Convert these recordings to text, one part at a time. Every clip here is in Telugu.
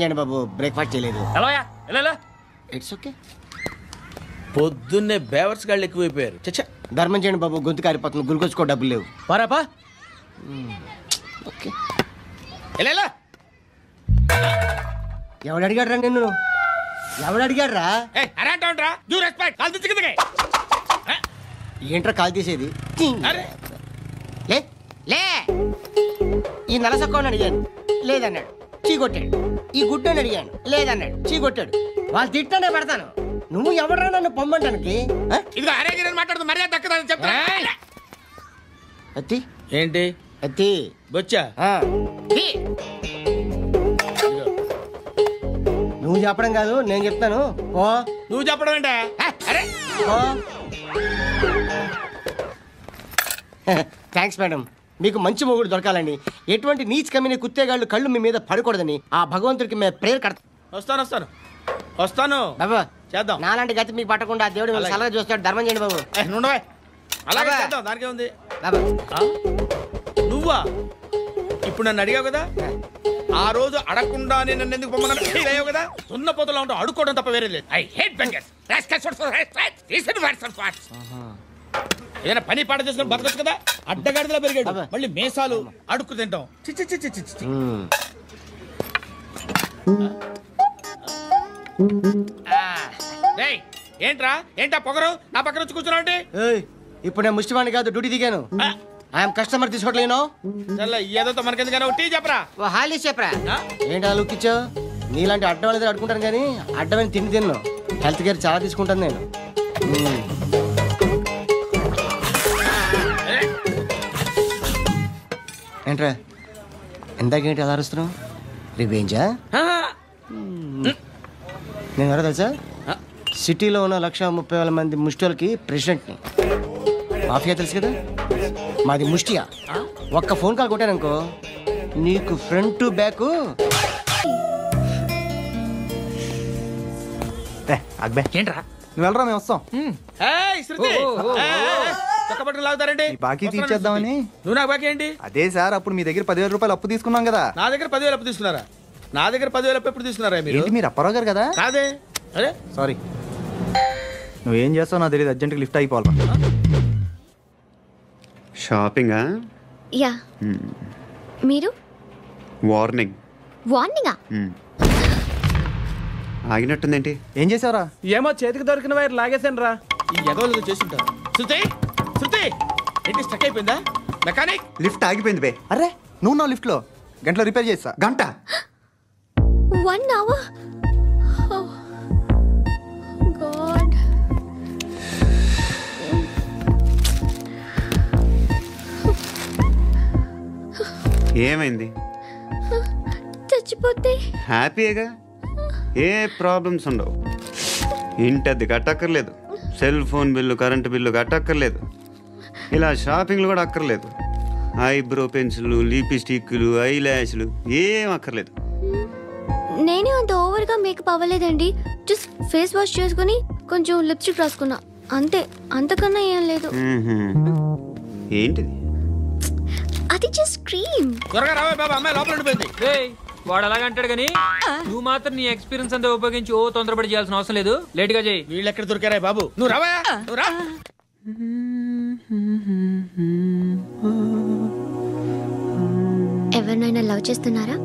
చేయండి బాబు, బ్రేక్ఫాస్ట్ చేయలేదు. It's okay. పొద్దున్నే బేవర్స్ గాళ్ళు ఎక్కువైపోయారు. చచ్చా, ధర్మం చేయండి బాబు, గొంతు కారిపోతుంది, గురికొచ్చుకో డబ్బులు లేవు. పారాపా. ఓకే, ఎవడు అడిగాడు రా నిన్ను? ఎవడు అడిగాడు రా? ఏంట్రా కాల్ తీసేది? లే, ఈ నలసక్కని అడిగాను, లేదన్నాడు, చీ కొట్టాడు. ఈ గుడ్డని అడిగాను, లేదన్నాడు, చీ కొట్టాడు. వాళ్ళు తిట్టానే పెడతాను. నువ్వు ఎవడరా నన్ను పొమ్మంటానికి? అత్తి ఏంటి అత్తి బొచ్చా? నువ్వు చెప్పడం కాదు, నేను చెప్తాను. ఓ నువ్వు చెప్పడం ఏంటా? Thanks madam. మీకు మంచి మొగుడు దొరకాలని, ఎటువంటి నీచ్ కమ్మిన కుత్తేగాళ్ళు కళ్ళు మీ మీద పడకూడదని ఆ భగవంతుడికి మేము ప్రేయర్ కడతాం. వస్తాను బాబా, చేద్దాం. నాలాంటి గతి మీకు పట్టకుండా దేవుడు మిమ్మల్ని సలహా చూస్తాడు. ధర్మం చేయండి బాబు. అలాగే చేద్దాం, దానికే ఉంది. బాబా నువ్వా ఇప్పుడు నన్ను అడిగావు కదా, ఆ రోజు అడగకుండా నన్ను ఎందుకు పొమ్మన్నావు కదా. సున్న పోతలో ఉంటావు, అడుక్కోవడం తప్ప వేరే లేదు. I hate bangers. ఏదైనా పని పాట చేసుకుని బతకొచ్చు కదా. అడ్డగాడిదలా పెరిగాడు, మళ్ళీ మేసాలు అడుక్కు తింటాం. ఏంటా పొగరు నా పక్కన వచ్చి కూర్చున్నావు అంటే? ఇప్పుడు నేను ముష్టివాణి కాదు, డ్యూటీ దిగాను. ఐఎమ్ కస్టమర్, తీసుకోవట్లేను. ఏదో మనకెందుకైనా టీ చెప్పరా. హాలీ చెప్పరా. ఏంటి ఆ లుక్ ఇచ్చావు? నీలాంటి అడ్డం వాళ్ళ దగ్గర అడుకుంటాను కానీ అడ్డమైన తిండి తిన్ను. హెల్త్ కేర్ చాలా తీసుకుంటాను నేను. ఏంట్రా ఇందాకేంటి అలా అరుస్తున్నావు? రివేంజా? నేను ఎవరో తెలుసా? సిటీలో ఉన్న 130,000 మంది ముష్టిలకి ప్రెసిడెంట్ని. మాఫియా తెలుసు కదా, మాది ముష్టియా. ఒక్క ఫోన్ కాల్ కొట్టాననుకో, నీకు ఫ్రంట్ టు బ్యాక్. ఏంట్రా నువ్వు వెళ్ళరా, మేము వస్తాం. లాగుతారండి బాకీ తీర్చేద్దామని. నువ్వు నాకు బాకీ ఏంటి? అదే సార్, అప్పుడు మీ దగ్గర 10,000 రూపాయలు అప్పు తీసుకున్నాం కదా. నా దగ్గర 10,000 అప్పు తీసుకున్నారా? నా దగ్గర 10,000 అప్పు ఎప్పుడు తీసుకున్నారా మీరు? మీరు అప్పారావు గారు కదా? కాదే. అరే సారీ, నువ్వేం చేస్తావు నాకు తెలియదు. అర్జెంట్గా లిఫ్ట్ అయిపోవాలి. షాపింగా? యా. మీరు? వార్నింగ్. వార్నింగా? ఆగినట్టుందేంటి? ఏం చేసావురా? ఏమో చేతికి దొరికిన వైర్ లాగేసాను రా. ఈ ఎగవలు చేస్తుంటారు. శృతి ఏంటి స్టక్ అయిపోయిందా? మెకానిక్ లిఫ్ట్ ఆగిపోయింది బే. అరే నువ్వు నా లిఫ్ట్లో గంటలో రిపేర్ చేస్తా. గంట? 1 hour? Oh God. ఏమైంది? చచ్చిపోతే హ్యాపీగా, ఏ ప్రాబ్లమ్స్ ఉండవు. ఇంటి అద్దె కట్టక్కర్లేదు, cell phone bill, current bill కట్టక్కర్లేదు, ఇలా షాపింగ్లు కూడా అక్కర్లేదు. ఐబ్రో పెన్సిల్, లిప్స్టిక్లు, ఐ ల్యాష్లు ఏం అక్కర్లేదు. నేనే అంత ఓవర్గా మేకప్ అవ్వలేదండి. జస్ట్ ఫేస్ వాష్ చేసుకుని కొంచెం లిప్స్టిక్ రాసుకున్నా అంతే, అంతకన్నా ఏం లేదు. ఏంటిది? అది జస్ట్ క్రీమ్. త్వరగా రావే బాబా, అమ్మాయి లోపల ఉండిపోయింది. వాడు అలాగంటాడు కానీ నువ్వు మాత్రం నీ ఎక్స్పీరియన్స్ అంతా ఉపయోగించి ఓ తొందరపడి చేయాల్సిన అవసరం లేదు. లేట్ గా చేయి. వీళ్ళు ఎక్కడ దొరికారా బాబు? నువ్వు రావా, నువ్వు రా. ఎవరినైనా లవ్ చేస్తున్నారా?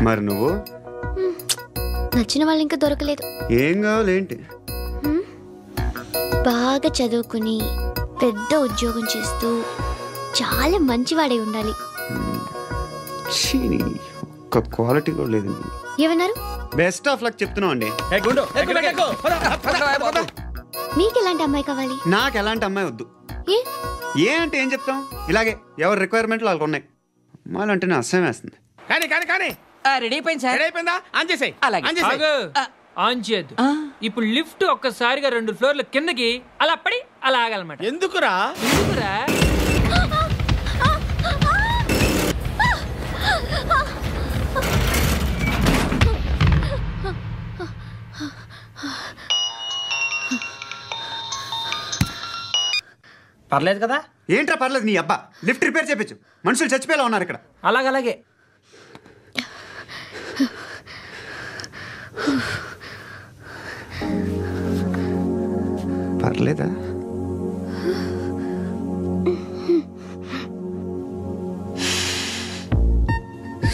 మరి నువ్వు? నచ్చిన వాళ్ళు ఇంకా దొరకలేదు. ఏం కావాలేంటి? బాగా చదువుకుని పెద్ద ఉద్యోగం చేస్తూ చాలా మంచివాడే ఉండాలి. ఒక్క క్వాలిటీ కూడా లేదు. ఏమన్నారు? బెస్ట్ ఆఫ్ లక్ చెప్తున్నావు అండి. మీకు ఎలాంటి అమ్మాయి కావాలి? నాకు ఎలాంటి అమ్మాయి వద్దు. ఏ అంటే ఏం చెప్తాం, ఇలాగే ఎవరి రిక్వైర్మెంట్లు వాళ్ళకు ఉన్నాయి. అమ్మాయిలు అంటేనే అసహ్యం వేస్తుంది. కానీ రెడీ అయిపోయింది సార్. రెడీ అయిపోయిందా? ఆన్ చేసేయ్. ఆన్ చేయద్దు. ఇప్పుడు లిఫ్ట్ ఒక్కసారిగా 2 ఫ్లోర్ల కిందకి అలా పడి అలా ఆగాలన్నమాట. ఎందుకురా? పర్లేదు కదా? ఏంట్రా పర్లేదు నీ అబ్బా. లిఫ్ట్ రిపేర్ చేయించు. మనుషులు చచ్చిపోయేలా ఉన్నారు ఇక్కడ. అలాగే పర్లేదా?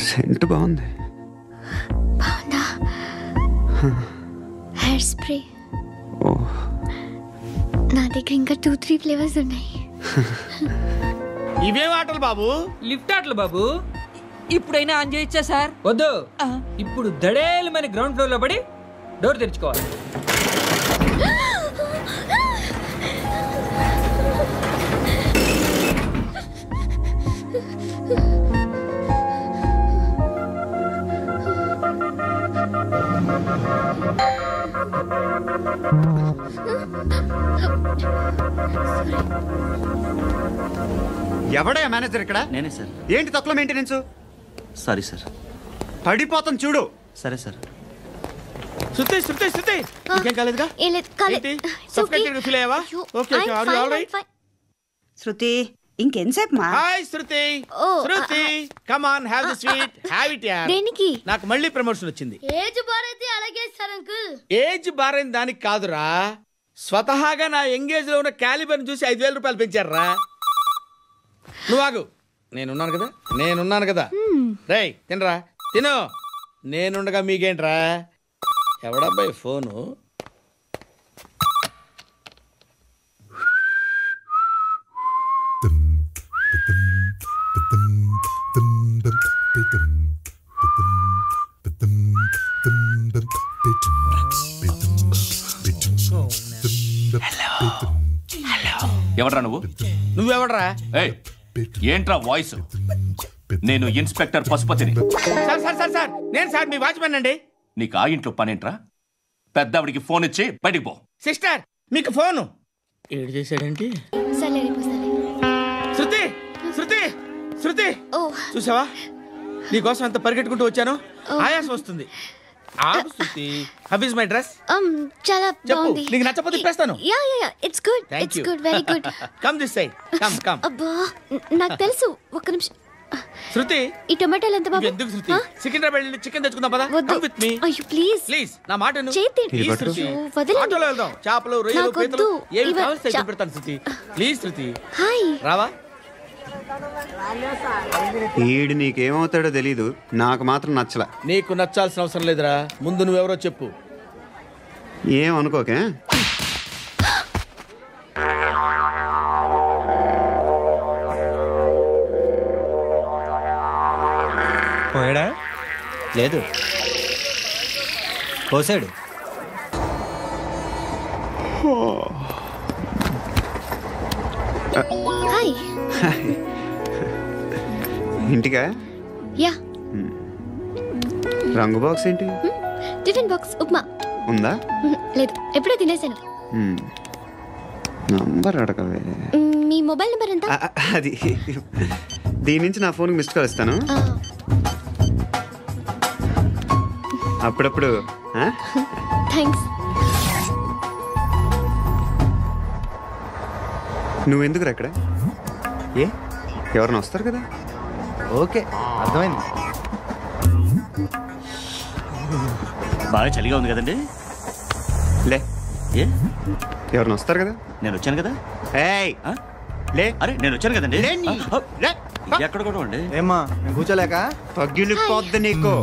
సెంట్ బాగుంది. బాగుందా? Hair spray. ఓ నా దగ్గర ఇంకా 2-3 ఫ్లేవర్స్ ఉన్నాయి. ఇవేం ఆటలు బాబు? లిఫ్ట్ ఆటలు బాబు. ఇప్పుడైనా ఆన్ చేయొచ్చా సార్? వద్దు, ఇప్పుడు దడేలు మన గ్రౌండ్ ఫ్లోర్ లో పడి డోర్ తెరుచుకోవాలి. ఎవడయ్యా మేనేజర్ ఇక్కడ? నేనే సార్. ఏంటి తక్కువ మెయింటెనెన్స్? Sorry sir. పడిపోతాం చూడు. సరే సార్. శృతి శృతి శృతి ఇంకేం కాలేదుగా? ఏం లేదు, కాలేదు. ఏంటి? Suffocated feel అయ్యావా? Okay, okay. Are you all right? శృతి ఇంకెంతసేపు మా? Hi Shruti. Shruti come on, have the sweet. Have it యార్. దేనికి? నాకు మళ్ళీ ప్రమోషన్ వచ్చింది. ఏజ్ బారైతే అలాగే సార్ అంకుల్. ఏజ్ బారైన దానికి కాదురా, స్వతహాగా నా ఎంగేజ్ లో ఉన్న క్యాలిబర్ చూసి 5,000 రూపాయలు పెంచారా. నువ్వు ఆగు, నేనున్నాను కదా. రేయ్ తినరా, తిను. నేనుండగా మీకేంట్రా? ఎవడబ్బాయి ఫోను? ఎవడ్రా నువ్వు? నువ్వెవడరా? ఏంట్రా వాయిస్? నేను ఇన్స్పెక్టర్ పశుపతిని. సార్ సార్ సార్ సార్ నేను సార్ మీ వాచ్మెన్ అండి. నీకు ఆ ఇంట్లో పనేంట్రా? పెద్దవిడికి ఫోన్ ఇచ్చి బయటికి పో. సిస్టర్ మీకు ఫోను. ఏడు చేశాడేంటి? శృతి శృతి శృతి చూసావా, నీకోసం ఎంత పరిగెట్టుకుంటూ వచ్చాను. ఆయాసం వస్తుంది. ఆగు Shruti. How is my dress? చాలా బాగుంది. నీకు నచ్చకపోతే తిప్పేస్తాను. Yeah yeah yeah, it's good. It's good, very good. Come this side. Come come. అబ్బా నాకు తెలుసు. ఒక్క నిమిషం. శృతి ఈ టొమాటోలు ఎంత బాబు? ఎందుకు శృతి? సికింద్రాబాద్ వెళ్ళి చికెన్ తెచ్చుకుందాం పద. వద్దు. Come with me. అయ్యో ప్లీజ్ ప్లీజ్ నా మాట విను. చేతి ప్లీజ్ శృతి. వదలండి. ఆటోలో వెళ్దాం. చేపలు, రొయ్యలు, నాకు పీతలు వద్దు. ఏమి కావాల్సి తెచ్చి పెడతాను శృతి. Please Shruti. హాయ్. రావా? ఈడు నీకేమవుతాడో తెలీదు, నాకు మాత్రం నచ్చలా. నీకు నచ్చాల్సిన అవసరం లేదురా, ముందు నువ్వెవరో చెప్పు. ఏమనుకోకే. పోయాడా? లేదు, పోసాడు. హాయ్. ఇంటికా? యా. రంగు బాక్స్ ఏంటి? టిఫిన్ బాక్స్ ఉప్మా ఉందా? లేదు, ఎప్పుడో తినేసాను. నంబర్ అడగవే. మీ మొబైల్ నెంబర్ ఎంత? అది దీని నుంచి నా ఫోన్కి మిస్డ్ కాల్ ఇస్తాను. అప్పుడప్పుడు. థ్యాంక్స్. నువ్వెందుకు అక్కడ? ఏ ఎవరైనా వస్తారు కదా. ఓకే, అర్థమైంది. బాగా చలిగా ఉంది కదండి. లే, ఏ ఎవరైనా వస్తారు కదా. నేను వచ్చాను కదా. ఏయ్ లే. అరే నేను వచ్చాను కదండి. లే. ఎక్కడ కూడా అండి. ఏమ్మా నేను కూర్చోలేక? పగిలిపోద్ది నీకు.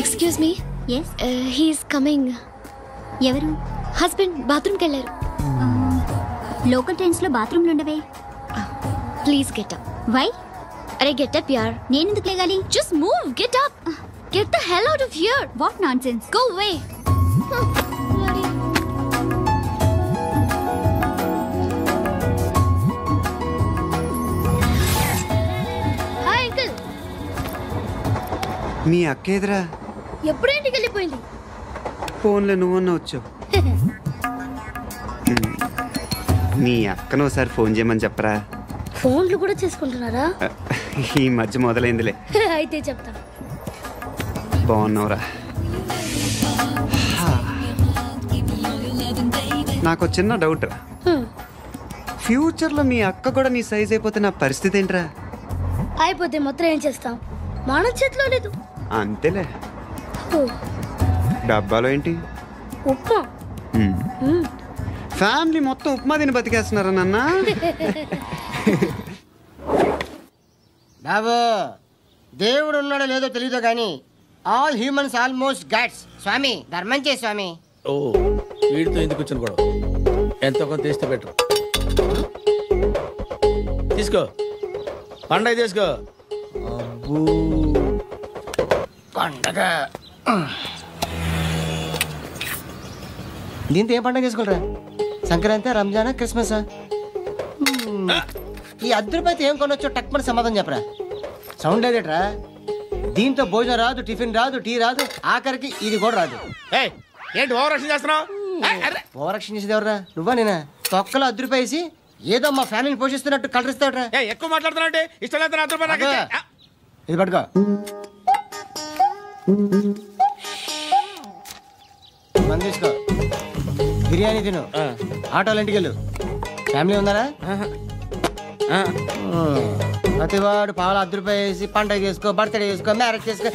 Excuse me. Yes, he's coming. ఎవరు? హస్బెండ్ బాత్రూమ్కి వెళ్ళారు. లోకల్ ట్రైన్స్ లో బాత్రూమ్లు ఉండవే. Please get up. వై? అరే గెట్ అప్ యార్. నేను ఎందుకు లేగాలి? Just move, get up. Get the hell out of here. What nonsense. Go away. Hi uncle. మీ అక్క ఎదురా? ఎప్పుడు ఇంటికి వెళ్ళిపోయింది? ఫోన్లో నువ్వన్నా వచ్చావు. మీ అక్కను ఒకసారి ఫోన్ చేయమని చెప్పరా. ఫోన్లు కూడా చేసుకుంటున్నారా? ఈ మధ్య మొదలైందిలే. అయితే చెప్తా. బాగున్నావురా. నాకు చిన్న డౌట్ రా. ఫ్యూచర్లో మీ అక్క కూడా నీ సైజ్ అయిపోతే నా పరిస్థితి ఏంట్రా? అయిపోతే మొత్తం ఏం చేస్తాం? మన చేతిలో లేదు. అంతేలే. డబ్బాలో ఏంటి? ఉప్మా. ఫ్యామిలీ మొత్తం ఉప్మా తిని బతికేస్తున్నారా నాన్న? బాబు, దేవుడు ఉన్నాడో లేదో తెలీదు కానీ ఆల్ హ్యూమన్స్ ఆల్మోస్ట్ గాడ్స్. స్వామి ధర్మం చే స్వామి. ఓ వీడితో ఎందుకు వచ్చిన కూడా ఎంతో కొంత తీస్తే బెటర్. తీసుకో పండగ తీసుకో. అబ్బో పండగ. దీంతో ఏం పండగ చేసుకోరా? సంక్రాంతి, రంజానా, క్రిస్మసా? ఈ రూపాయలు ఏం కొనొచ్చో టక్మని సమాధానం చెప్పరా. సౌండ్ లేదేట్రా? దీంతో భోజనం రాదు, టిఫిన్ రాదు, టీ రాదు, ఆఖరికి ఇది కూడా రాదు. ఏంటి ఓవర్ యాక్షన్ చేస్తున్నావు? ఓవర్ యాక్షన్ చేసేది ఎవరా? నువ్వా నేనా? తొక్కలో రూపాయలు వేసి ఏదో మా ఫ్యామిలీని పోషిస్తున్నట్టు కలరిస్తావుట్రా. ఎక్కువ మాట్లాడుతున్నా ఇష్టం లేదు. ఇది పట్టుకో. మంది తీసుకో, బిర్యానీ తిను, ఆటోలు ఇంటికి వెళ్ళు. ఫ్యామిలీ ఉన్నారా? ప్రతివాడు పావులు రూపాయలు వేసి పండగ చేసుకో, బర్త్డే చేసుకో, మ్యారేజ్ చేసుకో.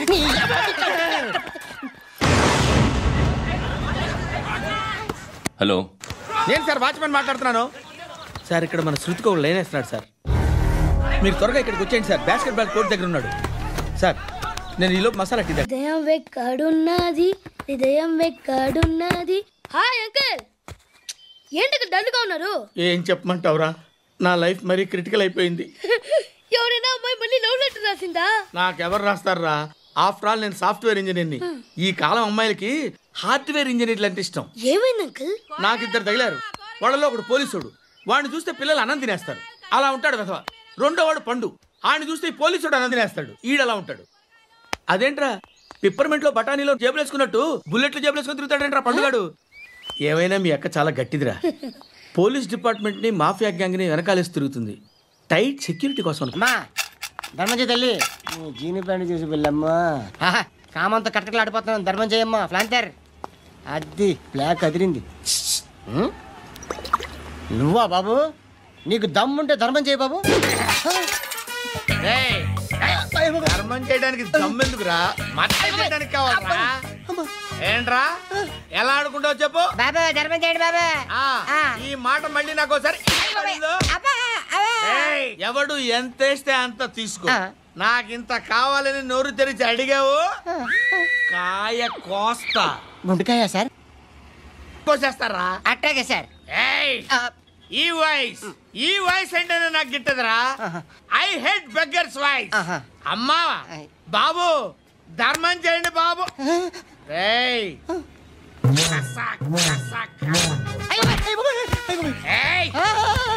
హలో, నేను సార్ వాచ్మెన్ మాట్లాడుతున్నాను సార్. ఇక్కడ మన శృతికో లైన్ వేస్తున్నాడు సార్. మీరు త్వరగా ఇక్కడికి వచ్చేయండి సార్. బాస్కెట్ బాల్ కోర్ట్ దగ్గర ఉన్నాడు సార్. నేను ఈలోపు మసాలా టీ. హృదయం వెక్కడున్నది, హృదయం వెక్కడున్నది. హాయ్ అంకుల్, ఏంటి డల్గా ఉన్నారు? ఏం చెప్పమంటావురా, నా లైఫ్ మరీ క్రిటికల్ అయిపోయింది. ఎవరైనా అమ్మాయి మళ్ళీ లవ్ లెటర్ రాసిందా? నాకెవరు రాస్తారా? ఆఫ్టర్ ఆల్ నేను సాఫ్ట్వేర్ ఇంజనీర్ని. ఈ కాలం అమ్మాయిలకి హార్డ్వేర్ ఇంజనీర్లు అంటే ఇష్టం. ఏమైంది అంకుల్? నాకు ఇద్దరు తగిలారు. వాళ్ళలో ఒకడు పోలీసుడు. వాడిని చూస్తే పిల్లలు అన్నం తినేస్తారు, అలా ఉంటాడు వెధవ. రెండో వాడు పండు. ఆయన చూస్తే ఈ పోలీసుడు అన్నం తినేస్తాడు, ఈడలా ఉంటాడు. అదేంట్రా పిప్పర్మెంట్ లో బఠానీలో జేబులు వేసుకున్నట్టు బుల్లెట్లు జేబులు వేసుకుని తిరుగుతాడేంట్రా పండుగాడు. ఏమైనా మీ అక్క చాలా గట్టిదిరా. పోలీస్ డిపార్ట్మెంట్ ని, మాఫియా గ్యాంగ్ ని వెనకాలేసి తిరుగుతుంది, టైట్ సెక్యూరిటీ కోసం. ధర్మం చేయి తల్లి, జీని ప్లాంట్ చేసి వెళ్ళమ్మా. కామంతో కట్టకలు ఆడిపోతున్నాను. ధర్మం చేయమ్మా. ఫ్లాంటర్ అది బ్లాక్ అదిరింది. నువ్వా బాబు? నీకు దమ్ముంటే ధర్మం చేయి బాబు. ధర్మం చేయడానికి దమ్మెందుకురా? చేయడానికి కావాలరా? ఏంట్రా ఎలా ఆడుకుంటావు చెప్పు బాబా. ధర్మం చేయండి బాబా. ఈ మాట మళ్ళీ నాకు ఒకసారి. ఎవడు ఎంత వేస్తే అంత తీసుకో. నాకింత కావాలని నోరు తెరిచి అడిగావు, కాయ కోస్తా. గుండెకాయ సార్? కోసేస్తారా? అట్టాగే సార్. ఈ వాయిస్ అంటేనే నాకు గిట్టదురా. I hate beggars voice. అమ్మా బాబు, ధర్మం చేయండి బాబు.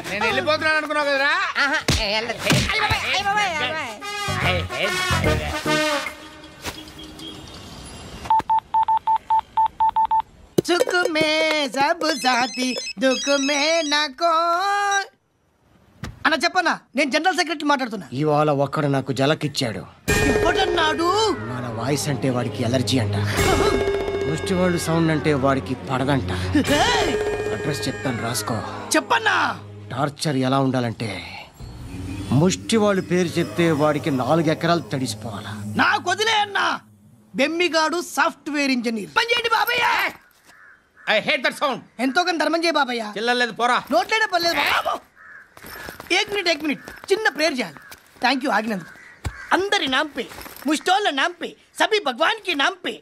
నేను వెళ్ళిపోతున్నాను అనుకున్నావు కదరా? సుఖ మే సబ్ సాథీ దుఃఖ మే నాకో. అన్న చెప్పన్నా, నేను జనరల్ సెక్రటరీ మాట్లాడుతున్నా. ఇవాళ ఒక్కడు నాకు జలకిచ్చాడు. ఇవ్వడన్నాడు. మన వాయిస్ అంటే వాడికి ఎలర్జీ అంట. ముష్టి వాళ్ళు సౌండ్ అంటే వాడికి పడదంట. అడ్రస్ చెప్తాను, రాసుకో. చెప్పన్నా. టార్చర్ ఎలా ఉండాలంటే ముష్టి వాళ్ళు పేరు చెప్తే వాడికి 4 ఎకరాలు తడిసిపోవాలా. నాకు వదిలే అన్నా. బెమ్మిగాడు సాఫ్ట్వేర్ ఇంజనీర్. పని చేయండి బాబయ్య. I hate that sound. ఎంతో కొంత ధర్మం చేయ బాబయ్య. చిల్లలేదు పోరా. నోట్లేనే పర్లేదు బాబు. ఏక్ మినిట్ చిన్న ప్రేయర్ చేయాలి. థ్యాంక్ యూ ఆగినందుకు. అందరి నాంపే, ముష్టోళ్ళ నాంపే, సభీ భగవాన్ కి నాంపే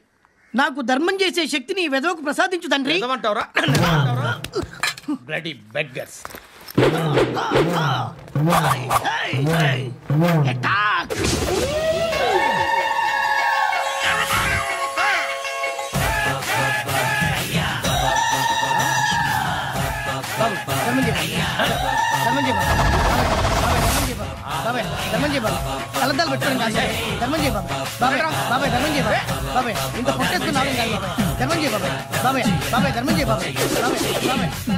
నాకు ధర్మం చేసే శక్తిని ఈ వెదవకు ప్రసాదించు తండ్రి. Bloody beggars. కలద్దాలు పెట్టుకోండి కాదు. ధర్మం చేయ బాబాయ్. బాబాయ్ ధర్మం చేయ బాబాయ్. ఇంత పొట్టేసుకున్నావు కాదు బాబాయ్. ధర్మం చేయ బాబాయ్. బాబాయ్ ధర్మం చేయ బాబాయ్.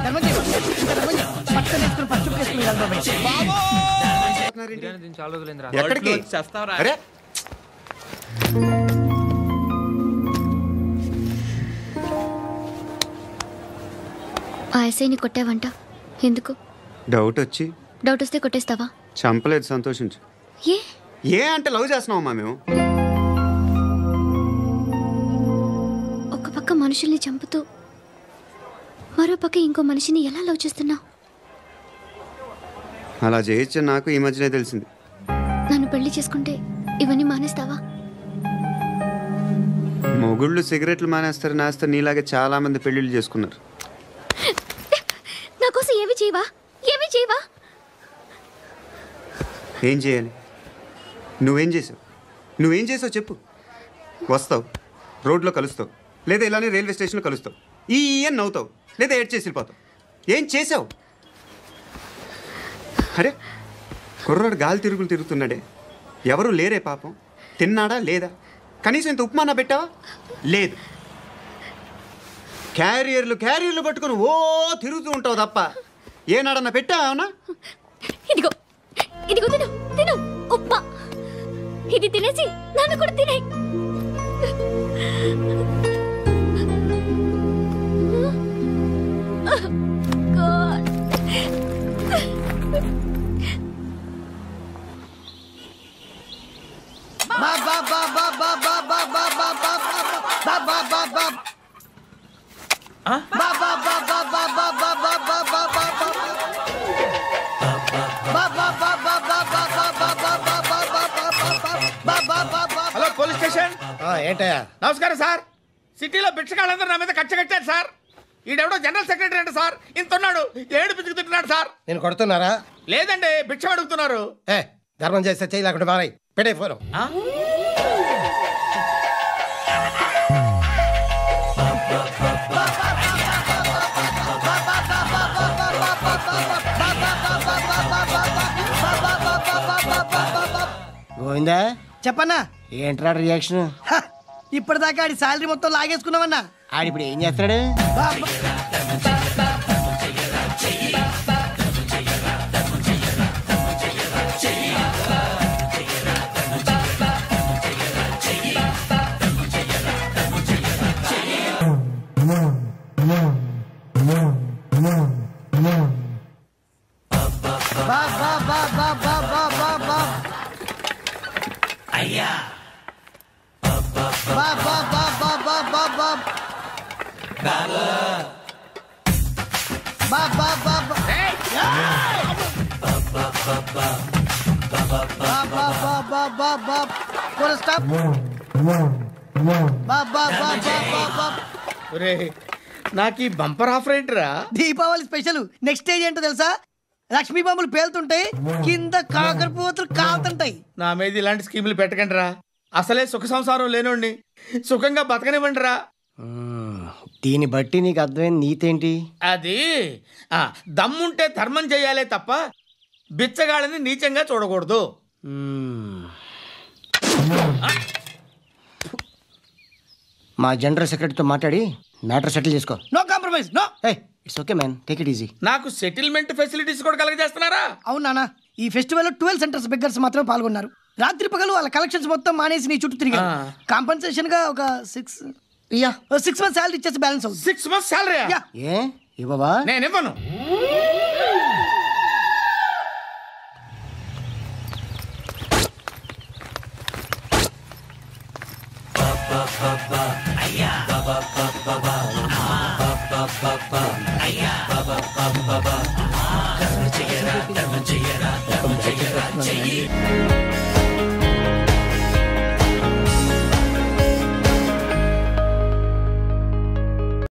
ధర్మం చేయ బాబాయ్. ఇంకా ధర్మం చేయ. పట్టణ వేసుకుని పచ్చుకు వేసుకుని కాదు బాబాయ్. వెళ్ళిపోతున్నారేంటి? బిర్యానీ తిని చాలా రోజులైందిరా. ఎక్కడికి? చేస్తావరా? అరే ఆ ఎస్ఐని కొట్టావంట, ఎందుకు? డౌట్ వచ్చి. డౌట్ వస్తే కొట్టేస్తావా? చంపలేదు, సంతోషించు. ఏ ఏ అంటే లవ్ చేస్తున్నామమ్మా మేము. ఒక పక్క మనుషుల్ని చంపుతూ మరో పక్క ఇంకో మనిషిని ఎలా లవ్ చేస్తున్నావు? అలా చేయొచ్చు నాకు ఈ మధ్యనే తెలిసింది. నన్ను పెళ్లి చేసుకుంటే ఇవన్నీ మానేస్తావా? మొగుళ్ళు సిగరెట్లు మానేస్తారు, నేస్తారు. నీలాగే చాలా మంది పెళ్లిళ్ళు చేసుకున్నారు. నా కోసం ఏమి చేయవా? ఏమి చేయవా? ఏం చేయాలి? నువ్వేం చేసావు చెప్పు. వస్తావు, రోడ్లో కలుస్తావు, లేదా ఇలానే రైల్వే స్టేషన్లో కలుస్తావు, ఈ అని నవ్వుతావు, లేదా ఏడ్ చేసి వెళ్ళిపోతావు. ఏం చేసావు? అరే కుర్రాడు గాలి తిరుగులు తిరుగుతున్నాడే, ఎవరు లేరే పాపం. తిన్నాడా లేదా? కనీసం ఇంత ఉప్మానా పెట్టావా? లేదు. క్యారియర్లు పట్టుకుని ఓ తిరుగుతూ ఉంటావు తప్ప ఏనాడన్నా పెట్టావనా? ఇదిగో ఇదిగో తిను తిను ఉప్మా. ఇది తినేసి నన్ను కూడా తినే. Hello police station. ఏంటయ్యా? నమస్కారం సార్. సిటీలో భిక్షగాళ్ళందరూ నా మీద కక్ష కట్టారు సార్. ఈడెవడో జనరల్ సెక్రటరీ అంట సార్. ఇంత ఉన్నాడు, ఏడు పిచ్చుకు తింటున్నాడు సార్. నేను కొడుతున్నారా? లేదండి, భిక్ష అడుగుతున్నారు. ధర్మం చేస్తే చేయి, లేకుండా మారాయి. పెట్టే ఫోన్. గోవిందా, చెప్పన్నా. ఏంట్రా రియాక్షన్? ఇప్పటిదాకా ఆడి శాలరీ మొత్తం లాగేసుకున్నావన్నా. ఆడిప్పుడు ఏం చేస్తున్నాడు? నాకు ఈ బంపర్ ఆఫర్ ఏంటిరా? దీపావళి స్పెషల్. నెక్స్ట్ స్టేజ్ ఏంటో తెలుసా? లక్ష్మీ బాంబులు పేలుతుంటాయి, కింద కాకరపువ్వుతులు కాలుతుంటాయి. నా మీద ఇలాంటి స్కీములు పెట్టకండి రా. అసలే సుఖ సంసారం లేనోడిని సుఖంగా బతకనివ్వండి రా. దీన్ని బట్టి నీకు అర్థమైన నీతేంటి? అది దమ్ముంటే ధర్మం చేయాలే తప్ప బిచ్చగాళ్ళని నీచంగా చూడకూడదు. మా జనరల్ సెక్రటరీతో మాట్లాడి మ్యాటర్ సెటిల్ చేసుకో. No compromise, no. It's okay man, take it easy. నాకు సెటిల్మెంట్ ఫెసిలిటీస్ కూడా కలగజేస్తున్నారా? అవును నాన్న, ఈ ఫెస్టివల్ 12 సెంటర్స్ బెగ్గర్స్ మాత్రం పాల్గొన్నారు. రాత్రి పగలు వాళ్ళ కలెక్షన్స్ మొత్తం మానేసి నీ చుట్టూ తిరిగారు. కాంపన్సేషన్ గా ఒక 6 months శాలరీ ఇచ్చేసి బ్యాలెన్స్ అవుతుంది. 6 months శాలరీ? ఏ ఇవ్వవా? నేను ఇవ్వను. అయ్యా